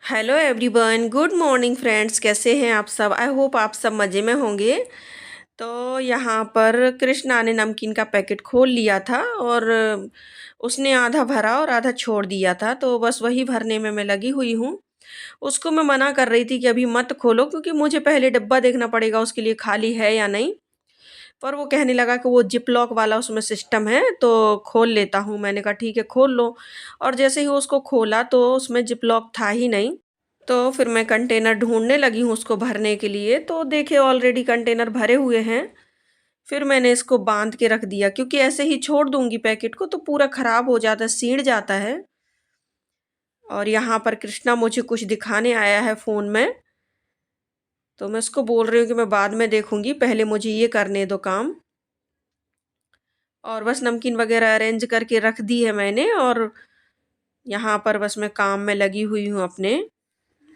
Hello everyone, good morning friends. कैसे हैं आप सब? आई होप आप सब मज़े में होंगे। तो यहाँ पर कृष्णा ने नमकीन का पैकेट खोल लिया था और उसने आधा भरा और आधा छोड़ दिया था, तो बस वही भरने में मैं लगी हुई हूँ। उसको मैं मना कर रही थी कि अभी मत खोलो, क्योंकि मुझे पहले डब्बा देखना पड़ेगा उसके लिए खाली है या नहीं। पर वो कहने लगा कि वो जिप लॉक वाला उसमें सिस्टम है, तो खोल लेता हूँ। मैंने कहा ठीक है, खोल लो। और जैसे ही उसको खोला तो उसमें जिप लॉक था ही नहीं। तो फिर मैं कंटेनर ढूँढने लगी हूँ उसको भरने के लिए, तो देखिए ऑलरेडी कंटेनर भरे हुए हैं। फिर मैंने इसको बाँध के रख दिया, क्योंकि ऐसे ही छोड़ दूँगी पैकेट को तो पूरा ख़राब हो जाता है, सीड़ जाता है। और यहाँ पर कृष्णा मुझे कुछ दिखाने आया है फ़ोन में, तो मैं उसको बोल रही हूँ कि मैं बाद में देखूँगी, पहले मुझे ये करने दो काम। और बस नमकीन वग़ैरह अरेंज करके रख दी है मैंने, और यहाँ पर बस मैं काम में लगी हुई हूँ अपने।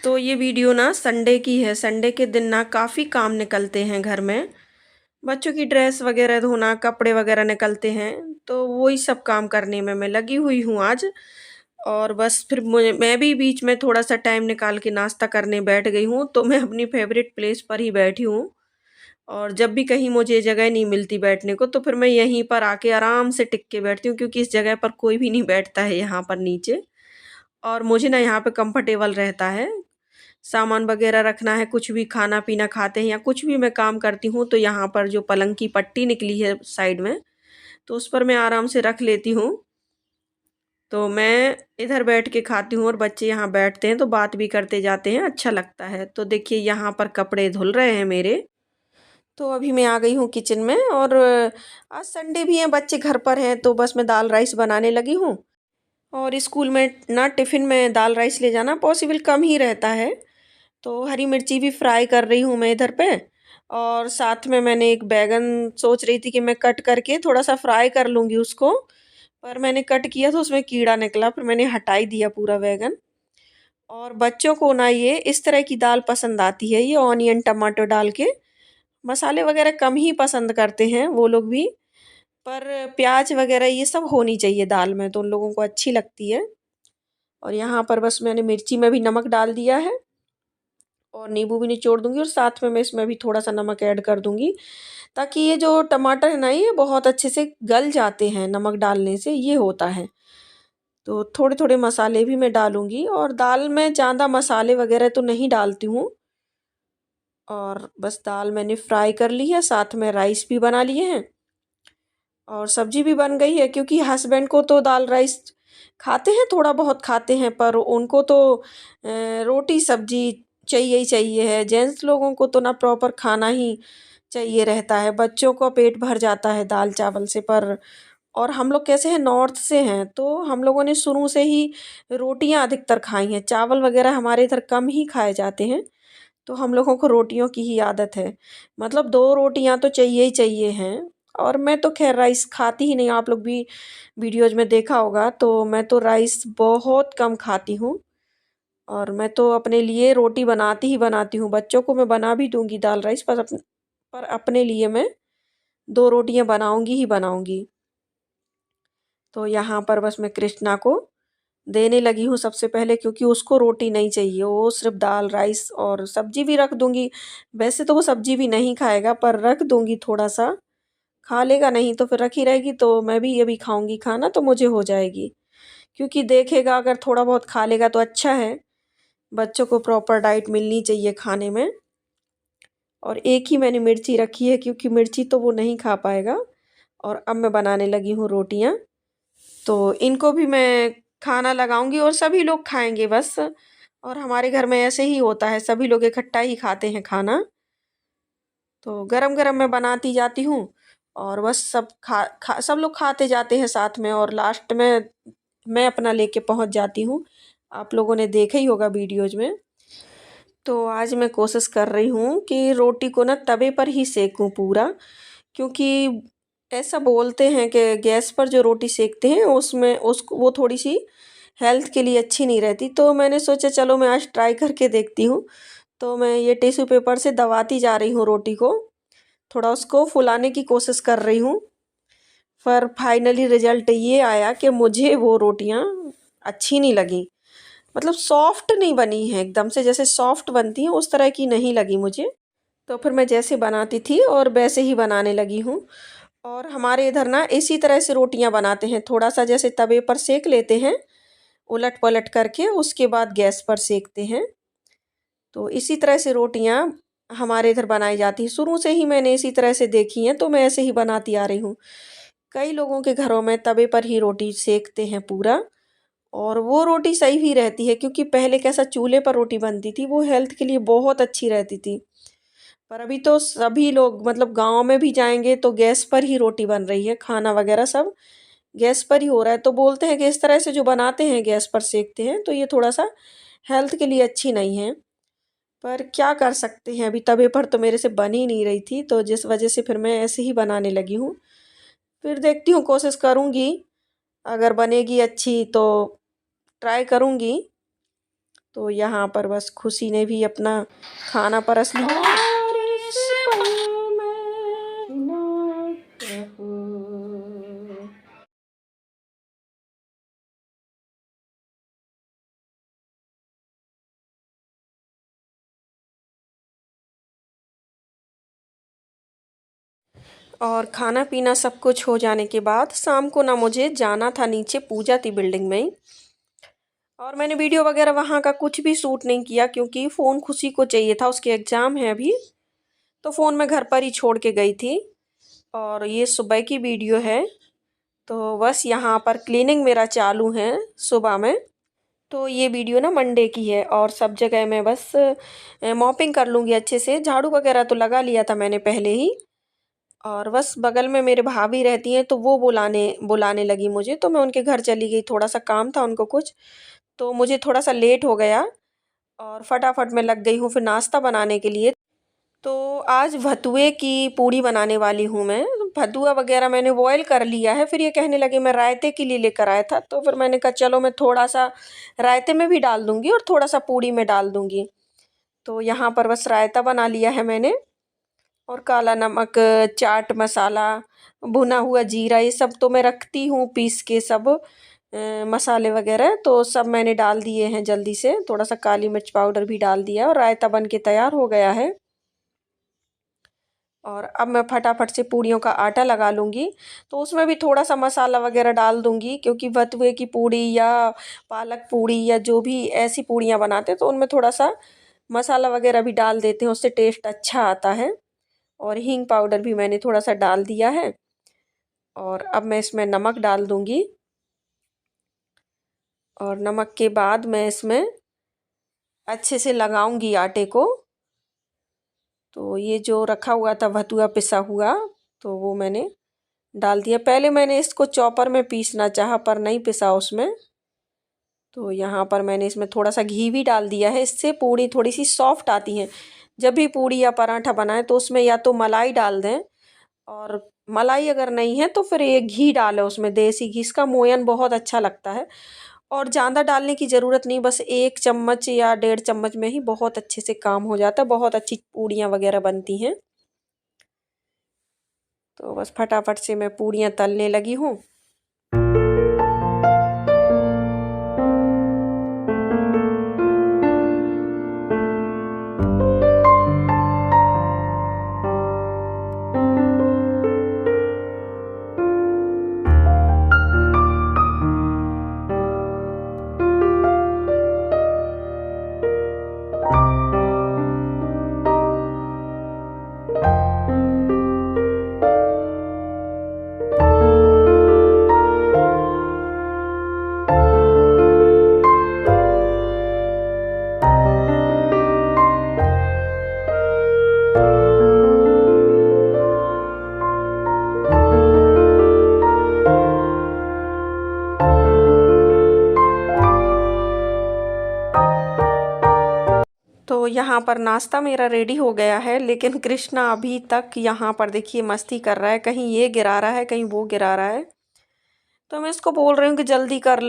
तो ये वीडियो ना संडे की है। संडे के दिन ना काफ़ी काम निकलते हैं घर में। बच्चों की ड्रेस वगैरह धोना, कपड़े वगैरह निकलते हैं, तो वही सब काम करने में मैं लगी हुई हूँ आज। और बस फिर मुझे मैं भी बीच में थोड़ा-सा टाइम निकाल के नाश्ता करने बैठ गई हूँ, तो मैं अपनी फ़ेवरेट प्लेस पर ही बैठी हूँ। और जब भी कहीं मुझे जगह नहीं मिलती बैठने को, तो फिर मैं यहीं पर आके आराम से टिक के बैठती हूँ, क्योंकि इस जगह पर कोई भी नहीं बैठता है यहाँ पर नीचे। और मुझे ना यहाँ पे कंफर्टेबल रहता है। सामान वगैरह रखना है, कुछ भी खाना-पीना खाते हैं या कुछ भी मैं काम करती हूँ, तो यहाँ पर जो पलंग की पट्टी निकली है साइड में, तो उस पर मैं आराम से रख लेती हूँ। तो मैं इधर बैठ के खाती हूँ और बच्चे यहाँ बैठते हैं, तो बात भी करते जाते हैं, अच्छा लगता है। तो देखिए यहाँ पर कपड़े धुल रहे हैं मेरे। तो अभी मैं आ गई हूँ किचन में, और आज संडे भी है, बच्चे घर पर हैं, तो बस मैं दाल राइस बनाने लगी हूँ। और स्कूल में ना टिफ़िन में दाल राइस ले जाना पॉसिबल कम ही रहता है। तो हरी मिर्ची भी फ्राई कर रही हूँ मैं इधर पे। और साथ में मैंने एक बैंगन सोच रही थी कि मैं कट करके थोड़ा-सा फ्राई कर लूँगी उसको, पर मैंने कट किया तो उसमें कीड़ा निकला, फिर मैंने हटा ही दिया पूरा बैंगन। और बच्चों को ना ये इस तरह की दाल पसंद आती है, ये ऑनियन टमाटर डाल के। मसाले वगैरह कम ही पसंद करते हैं वो लोग भी, पर प्याज़ वगैरह ये सब होनी चाहिए दाल में, तो उन लोगों को अच्छी लगती है। और यहाँ पर बस मैंने मिर्ची में भी नमक डाल दिया है, और नींबू भी निचोड़ दूँगी, और साथ में मैं इसमें भी थोड़ा-सा नमक ऐड कर दूँगी, ताकि ये जो टमाटर है ना, ये बहुत अच्छे से गल जाते हैं नमक डालने से, ये होता है। तो थोड़े-थोड़े मसाले भी मैं डालूँगी, और दाल में ज़्यादा मसाले वगैरह तो नहीं डालती हूँ। और बस दाल मैंने फ्राई कर ली है, साथ में राइस भी बना लिए हैं, और सब्ज़ी भी बन गई है, क्योंकि हस्बैंड को तो दाल राइस खाते हैं, थोड़ा बहुत खाते हैं, पर उनको तो रोटी सब्ज़ी चाहिए ही चाहिए है। जेंट्स लोगों को तो ना प्रॉपर खाना ही चाहिए रहता है। बच्चों का पेट भर जाता है दाल-चावल से, पर और हम लोग कैसे हैं, नॉर्थ से हैं, तो हम लोगों ने शुरू से ही रोटियाँ अधिकतर खाई हैं। चावल वगैरह हमारे इधर कम ही खाए जाते हैं, तो हम लोगों को रोटियों की ही आदत है। मतलब 2 रोटियाँ तो चाहिए ही चाहिए हैं। और मैं तो ख़ैर राइस खाती ही नहीं, आप लोग भी वीडियोज़ में देखा होगा, तो मैं तो राइस बहुत कम खाती हूँ। और मैं तो अपने लिए रोटी बनाती ही बनाती हूँ। बच्चों को मैं बना भी दूँगी दाल राइस, पर अपने लिए मैं 2 रोटियाँ बनाऊँगी ही बनाऊँगी। तो यहाँ पर बस मैं कृष्णा को देने लगी हूँ सबसे पहले, क्योंकि उसको रोटी नहीं चाहिए, वो सिर्फ़ दाल, राइस और सब्ज़ी भी रख दूँगी। वैसे तो वो सब्ज़ी भी नहीं खाएगा, पर रख दूँगी थोड़ा-सा, खा लेगा, नहीं तो फिर रखी रहेगी, तो मैं भी अभी खाऊँगी खाना तो मुझे हो जाएगी। क्योंकि देखेगा, अगर थोड़ा बहुत खा लेगा तो अच्छा है, बच्चों को प्रॉपर डाइट मिलनी चाहिए खाने में। और एक ही मैंने मिर्ची रखी है, क्योंकि मिर्ची तो वो नहीं खा पाएगा। और अब मैं बनाने लगी हूँ रोटियाँ। तो इनको भी मैं खाना लगाऊँगी और सभी लोग खाएँगे बस। और हमारे घर में ऐसे ही होता है, सभी लोग इकट्ठा ही खाते हैं खाना। तो गरम-गरम मैं बनाती जाती हूँ, और बस सब लोग खाते जाते हैं साथ में, और लास्ट में मैं अपना लेके पहुँच जाती हूँ। आप लोगों ने देखा ही होगा वीडियोज़ में। तो आज मैं कोशिश कर रही हूँ कि रोटी को ना तवे पर ही सेकूँ पूरा, क्योंकि ऐसा बोलते हैं कि गैस पर जो रोटी सेकते हैं उसमें उसको वो थोड़ी-सी हेल्थ के लिए अच्छी नहीं रहती। तो मैंने सोचा चलो मैं आज ट्राई करके देखती हूँ। तो मैं ये टिश्यू पेपर से दबाती जा रही हूँ रोटी को, थोड़ा उसको फुलाने की कोशिश कर रही हूँ। पर फाइनली रिज़ल्ट ये आया कि मुझे वो रोटियाँ अच्छी नहीं लगीं। मतलब सॉफ्ट नहीं बनी है एकदम से, जैसे सॉफ्ट बनती है उस तरह की नहीं लगी मुझे। तो फिर मैं जैसे बनाती थी और वैसे ही बनाने लगी हूँ। और हमारे इधर ना इसी तरह से रोटियां बनाते हैं, थोड़ा सा जैसे तवे पर सेक लेते हैं उलट पलट करके, उसके बाद गैस पर सेकते हैं। तो इसी तरह से रोटियां हमारे इधर बनाई जाती है, शुरू से ही मैंने इसी तरह से देखी हैं तो मैं ऐसे ही बनाती आ रही हूँ। कई लोगों के घरों में तवे पर ही रोटी सेकते हैं पूरा, और वो रोटी सही भी रहती है, क्योंकि पहले कैसा चूल्हे पर रोटी बनती थी वो हेल्थ के लिए बहुत अच्छी रहती थी। पर अभी तो सभी लोग मतलब गाँव में भी जाएंगे तो गैस पर ही रोटी बन रही है, खाना वगैरह सब गैस पर ही हो रहा है। तो बोलते हैं कि इस तरह से जो बनाते हैं गैस पर सेकते हैं तो ये थोड़ा सा हेल्थ के लिए अच्छी नहीं है। पर क्या कर सकते हैं, अभी तवे पर तो मेरे से बन ही नहीं रही थी, तो जिस वजह से फिर मैं ऐसे ही बनाने लगी हूँ। फिर देखती हूँ, कोशिश करूँगी, अगर बनेगी अच्छी तो ट्राई करूँगी। तो यहाँ पर बस खुशी ने भी अपना खाना परस लिया। और इस पल में ना कहूँ। और खाना पीना सब कुछ हो जाने के बाद शाम को ना मुझे जाना था नीचे, पूजा थी बिल्डिंग में ही। और मैंने वीडियो वगैरह वहाँ का कुछ भी शूट नहीं किया, क्योंकि फ़ोन खुशी को चाहिए था, उसके एग्ज़ाम है अभी। तो फ़ोन मैं घर पर ही छोड़ के गई थी। और ये सुबह की वीडियो है। तो बस यहाँ पर क्लीनिंग मेरा चालू है सुबह में। तो ये वीडियो ना मंडे की है, और सब जगह मैं बस मॉपिंग कर लूँगी अच्छे से। झाड़ू वगैरह तो लगा लिया था मैंने पहले ही। और बस बगल में मेरे भाभी रहती हैं तो वो बुलाने बुलाने लगी मुझे, तो मैं उनके घर चली गई, थोड़ा सा काम था उनको कुछ। तो मुझे थोड़ा सा लेट हो गया और फटाफट मैं लग गई हूँ फिर नाश्ता बनाने के लिए। तो आज भतुए की पूड़ी बनाने वाली हूँ मैं। भतुआ वगैरह मैंने बॉयल कर लिया है, फिर ये कहने लगे मैं रायते के लिए लेकर आया था, तो फिर मैंने कहा चलो मैं थोड़ा सा रायते में भी डाल दूँगी और थोड़ा सा पूड़ी में डाल दूँगी। तो यहाँ पर बस रायता बना लिया है मैंने, और काला नमक, चाट मसाला, भुना हुआ जीरा, ये सब तो मैं रखती हूँ पीस के सब। मसाले वगैरह तो सब मैंने डाल दिए हैं जल्दी से, थोड़ा सा काली मिर्च पाउडर भी डाल दिया और रायता बन के तैयार हो गया है। और अब मैं फटाफट से पूड़ियों का आटा लगा लूँगी। तो उसमें भी थोड़ा सा मसाला वगैरह डाल दूँगी, क्योंकि बथुए की पूड़ी या पालक पूड़ी या जो भी ऐसी पूड़ियाँ बनाते हैं तो उनमें थोड़ा सा मसाला वगैरह भी डाल देते हैं, उससे टेस्ट अच्छा आता है। और हींग पाउडर भी मैंने थोड़ा सा डाल दिया है। और अब मैं इसमें नमक डाल दूँगी, और नमक के बाद मैं इसमें अच्छे से लगाऊंगी आटे को। तो ये जो रखा हुआ था भतुआ पिसा हुआ, तो वो मैंने डाल दिया। पहले मैंने इसको चॉपर में पीसना चाहा पर नहीं पिसा उसमें। तो यहाँ पर मैंने इसमें थोड़ा सा घी भी डाल दिया है, इससे पूड़ी थोड़ी सी सॉफ्ट आती हैं। जब भी पूड़ी या पराठा बनाएं तो उसमें या तो मलाई डाल दें, और मलाई अगर नहीं है तो फिर ये घी डालें उसमें, देसी घी, इसका मोयन बहुत अच्छा लगता है। और ज़्यादा डालने की ज़रूरत नहीं, बस 1 चम्मच या 1.5 चम्मच में ही बहुत अच्छे से काम हो जाता है, बहुत अच्छी पूड़ियाँ वगैरह बनती हैं। तो बस फटाफट से मैं पूड़ियाँ तलने लगी हूँ। तो यहाँ पर नाश्ता मेरा रेडी हो गया है, लेकिन कृष्णा अभी तक यहाँ पर देखिए मस्ती कर रहा है, कहीं ये गिरा रहा है कहीं वो गिरा रहा है। तो मैं इसको बोल रही हूँ कि जल्दी कर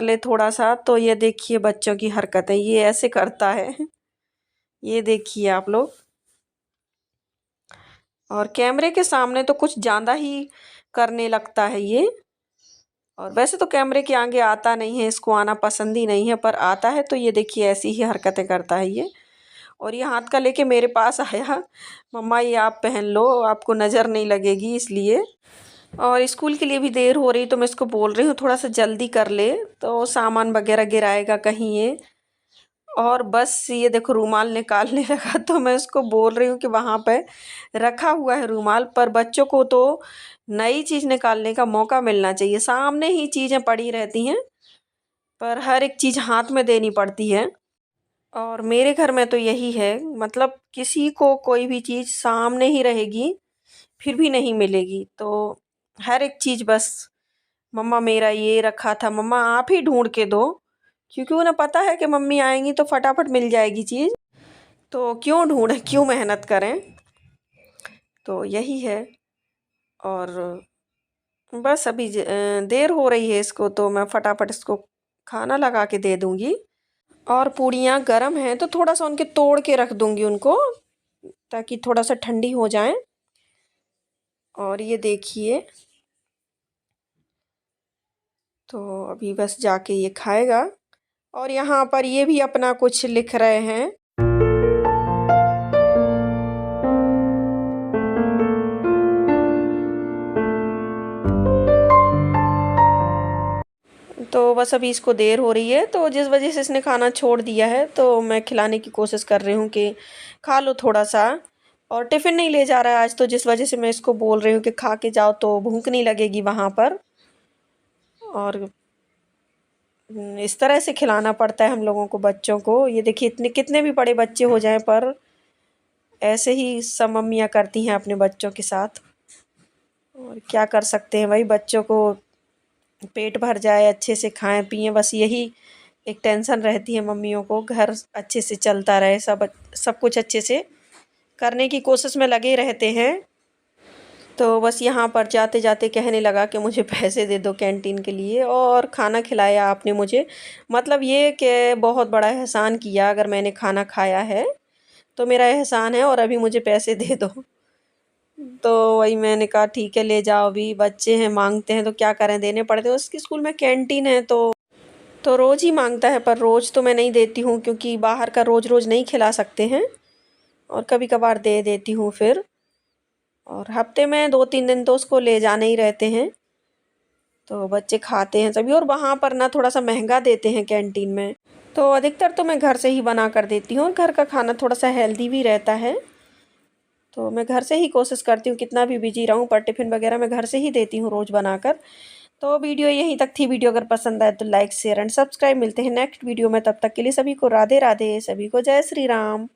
ले थोड़ा सा, तो ये देखिए बच्चों की हरकतें, ये ऐसे करता है। ये देखिए आप लोग। और कैमरे के सामने तो कुछ ज़्यादा ही करने लगता है ये। और वैसे तो कैमरे के आगे आता नहीं है, इसको आना पसंद ही नहीं है, पर आता है तो ये देखिए ऐसी ही हरकतें करता है ये। और ये हाथ का लेके मेरे पास आया, मम्मा ये आप पहन लो, आपको नज़र नहीं लगेगी इसलिए। और स्कूल के लिए भी देर हो रही तो मैं इसको बोल रही हूँ थोड़ा सा जल्दी कर ले, तो सामान वगैरह गिराएगा कहीं ये। और बस ये देखो रूमाल निकालने लगा, तो मैं उसको बोल रही हूँ कि वहाँ पे रखा हुआ है रूमाल, पर बच्चों को तो नई चीज़ निकालने का मौका मिलना चाहिए। सामने ही चीज़ें पड़ी रहती हैं, पर हर एक चीज़ हाथ में देनी पड़ती है। और मेरे घर में तो यही है, मतलब किसी को कोई भी चीज़ सामने ही रहेगी, फिर भी नहीं मिलेगी। तो हर एक चीज़ बस मम्मा मेरा ये रखा था, मम्मा आप ही ढूँढ के दो, क्योंकि उन्हें पता है कि मम्मी आएँगी तो फटाफट मिल जाएगी चीज़, तो क्यों ढूँढें, क्यों मेहनत करें। तो यही है। और बस अभी देर हो रही है इसको, तो मैं फटाफट इसको खाना लगा के दे दूँगी। और पूड़ियाँ गरम हैं तो थोड़ा सा उनके तोड़ के रख दूँगी उनको, ताकि थोड़ा सा ठंडी हो जाएं। और ये देखिए, तो अभी बस जाके ये खाएगा। और यहाँ पर ये भी अपना कुछ लिख रहे हैं। तो बस अभी इसको देर हो रही है, तो जिस वजह से इसने खाना छोड़ दिया है, तो मैं खिलाने की कोशिश कर रही हूँ कि खा लो थोड़ा सा। और टिफ़िन नहीं ले जा रहा है आज, तो जिस वजह से मैं इसको बोल रही हूँ कि खा के जाओ, तो भूख नहीं लगेगी वहाँ पर। और इस तरह से खिलाना पड़ता है हम लोगों को बच्चों को। ये देखिए इतने कितने भी बड़े बच्चे हो जाएं, पर ऐसे ही सब मम्मियाँ करती हैं अपने बच्चों के साथ। और क्या कर सकते हैं भाई, बच्चों को पेट भर जाए, अच्छे से खाएं पिएं, बस यही एक टेंशन रहती है मम्मियों को। घर अच्छे से चलता रहे, सब कुछ अच्छे से करने की कोशिश में लगे रहते हैं। तो बस यहाँ पर जाते जाते कहने लगा कि मुझे पैसे दे दो कैंटीन के लिए, और खाना खिलाया आपने मुझे, मतलब ये कि बहुत बड़ा एहसान किया, अगर मैंने खाना खाया है तो मेरा एहसान है, और अभी मुझे पैसे दे दो। तो वही मैंने कहा ठीक है ले जाओ, अभी बच्चे हैं मांगते हैं तो क्या करें, देने पड़ते हैं। उसके स्कूल में कैंटीन है तो रोज़ ही मांगता है, पर रोज़ तो मैं नहीं देती हूँ, क्योंकि बाहर का रोज़ रोज़ नहीं खिला सकते हैं, और कभी कभार दे देती हूँ फिर। और हफ्ते में 2-3 दिन तो उसको ले जाने ही रहते हैं, तो बच्चे खाते हैं सभी। और वहाँ पर ना थोड़ा सा महंगा देते हैं कैंटीन में, तो अधिकतर तो मैं घर से ही बना कर देती हूँ, और घर का खाना थोड़ा सा हेल्दी भी रहता है। तो मैं घर से ही कोशिश करती हूँ, कितना भी बिजी रहूँ, पर टिफ़िन वगैरह मैं घर से ही देती हूँ रोज़ बनाकर। तो वीडियो यहीं तक थी। वीडियो अगर पसंद आए तो लाइक शेयर एंड सब्सक्राइब। मिलते हैं नेक्स्ट वीडियो में, तब तक के लिए सभी को राधे राधे, सभी को जय श्री राम।